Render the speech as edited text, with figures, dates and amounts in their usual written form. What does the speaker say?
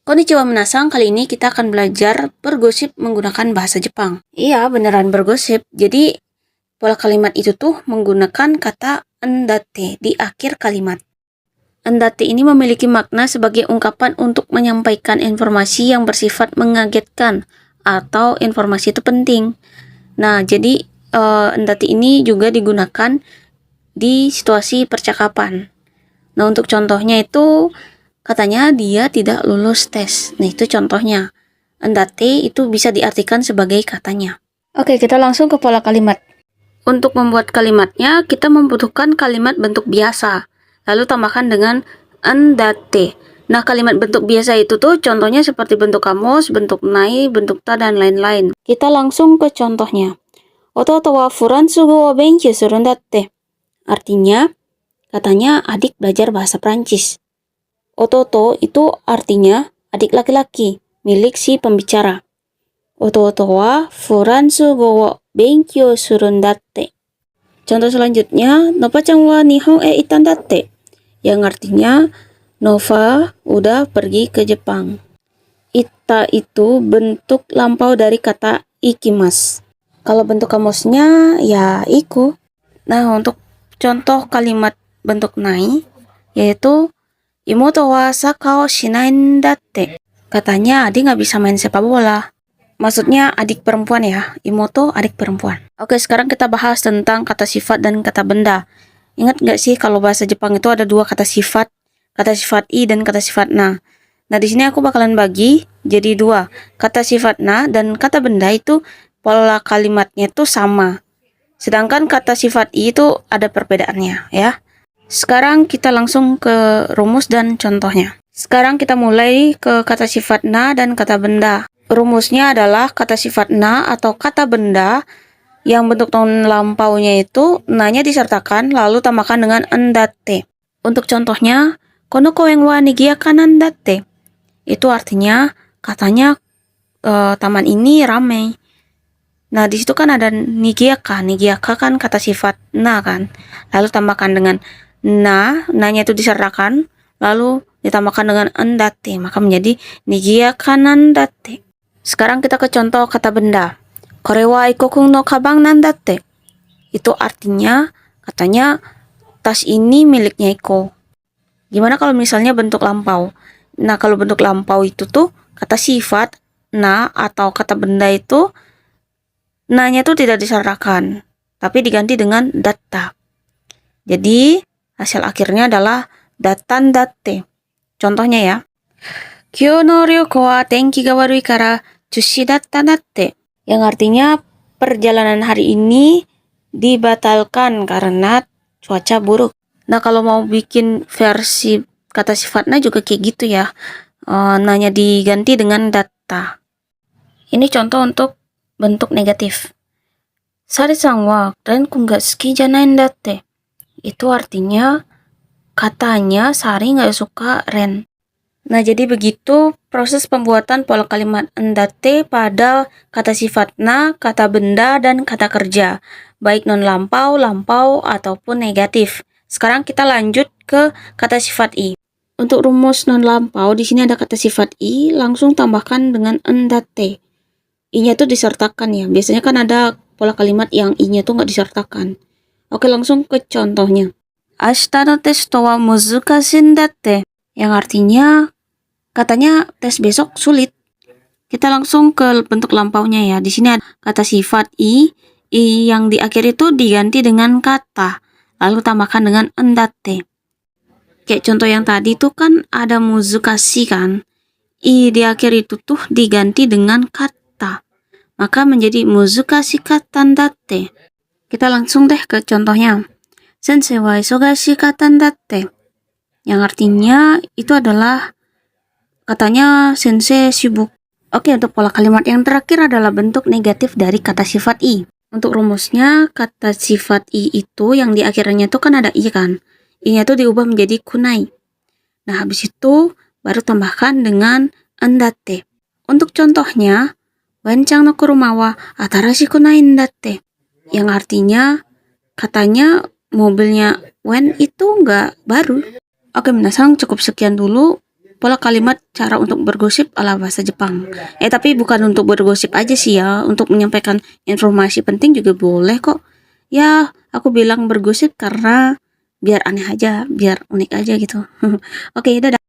Konnichiwa minasang, kali ini kita akan belajar bergosip menggunakan bahasa Jepang. Iya, beneran bergosip. Jadi, pola kalimat itu tuh menggunakan kata andate di akhir kalimat. Andate ini memiliki makna sebagai ungkapan untuk menyampaikan informasi yang bersifat mengagetkan atau informasi itu penting. Nah, jadi andate ini juga digunakan di situasi percakapan. Nah, untuk contohnya itu katanya dia tidak lulus tes. Nah, itu contohnya. Andate itu bisa diartikan sebagai katanya. Oke, kita langsung ke pola kalimat. Untuk membuat kalimatnya, kita membutuhkan kalimat bentuk biasa. Lalu tambahkan dengan andate. Nah, kalimat bentuk biasa itu tuh contohnya seperti bentuk kamus, bentuk nai, bentuk ta, dan lain-lain. Kita langsung ke contohnya. Ototo wa furansugo wo benkyou suru ndatte. Artinya, katanya adik belajar bahasa Prancis. Ototo itu artinya adik laki-laki, milik si pembicara. Ototo wa furansugo wo benkyou suru ndatte. Contoh selanjutnya, Nova-chan wa Nihon e itan datte. Yang artinya, Nova udah pergi ke Jepang. Ita itu bentuk lampau dari kata ikimas. Kalau bentuk kamusnya, ya iku. Nah, untuk contoh kalimat bentuk nai, yaitu Imoto wa saka o shinai ndatte. Katanya adik nggak bisa main sepak bola. Maksudnya adik perempuan ya, imoto adik perempuan. Oke, sekarang kita bahas tentang kata sifat dan kata benda. Ingat nggak sih kalau bahasa Jepang itu ada dua kata sifat i dan kata sifat na. Nah, di sini aku bakalan bagi jadi dua. Kata sifat na dan kata benda itu pola kalimatnya itu sama. Sedangkan kata sifat i itu ada perbedaannya ya. Sekarang kita langsung ke rumus dan contohnya. Sekarang kita mulai ke kata sifat na dan kata benda. Rumusnya adalah kata sifat na atau kata benda yang bentuk tahun lampaunya itu na-nya disertakan lalu tambahkan dengan andate. Untuk contohnya, kono koen wa nigiyakan andate. Itu artinya katanya taman ini ramai. Nah, di situ kan ada nigiyaka. Nigiyaka kan kata sifat na kan. Lalu tambahkan dengan na-nya itu disertakan lalu ditambahkan dengan andate, maka menjadi nigiyaka nandate. Sekarang kita ke contoh kata benda. Kore wa ikokun no kabang nandatte. Itu artinya katanya tas ini miliknya Iko. Gimana kalau misalnya bentuk lampau? Nah, kalau bentuk lampau itu tuh kata sifat na atau kata benda itu na-nya tuh tidak disertakan, tapi diganti dengan datta. Jadi hasil akhirnya adalah datan datte. Contohnya ya. Kyou no ryoko wa tenki ga warui kara chushi datta datte. Yang artinya perjalanan hari ini dibatalkan karena cuaca buruk. Nah, kalau mau bikin versi kata sifatnya juga kayak gitu ya. Nanya diganti dengan datta. Ini contoh untuk bentuk negatif. Sari-san wa renku ga suki janai ndatte. Itu artinya katanya Sari nggak suka Ren. Nah, jadi begitu proses pembuatan pola kalimat andate pada kata sifat na, kata benda, dan kata kerja. Baik non lampau, lampau, ataupun negatif. Sekarang kita lanjut ke kata sifat i. Untuk rumus non lampau, di sini ada kata sifat i, langsung tambahkan dengan andate. I-nya tuh disertakan ya. Biasanya kan ada pola kalimat yang i-nya tuh nggak disertakan. Oke, langsung ke contohnya. Ashita no testo wa muzukashin datte. Yang artinya katanya tes besok sulit. Kita langsung ke bentuk lampaunya ya. Di sini ada kata sifat i yang di akhir itu diganti dengan kata, lalu tambahkan dengan andate. Kayak contoh yang tadi tuh kan ada muzukashi kan. I di akhir itu tuh diganti dengan kata. Maka menjadi muzukashi kata ndatte. Kita langsung deh ke contohnya. Sensei wa isogashi kata ndatte. Yang artinya itu adalah katanya sensei sibuk. Oke, untuk pola kalimat yang terakhir adalah bentuk negatif dari kata sifat i. Untuk rumusnya, kata sifat i itu yang di akhirnya itu kan ada i kan. I-nya itu diubah menjadi kunai. Nah, habis itu baru tambahkan dengan andate. Untuk contohnya, Wencang no kuruma wa atarashi kunai ndatte. Yang artinya katanya mobilnya Wen itu nggak baru. Oke, minasang, cukup sekian dulu pola kalimat cara untuk bergosip ala bahasa Jepang. Tapi bukan untuk bergosip aja sih ya, untuk menyampaikan informasi penting juga boleh kok. Ya, aku bilang bergosip karena biar aneh aja, biar unik aja gitu. Oke, dadah.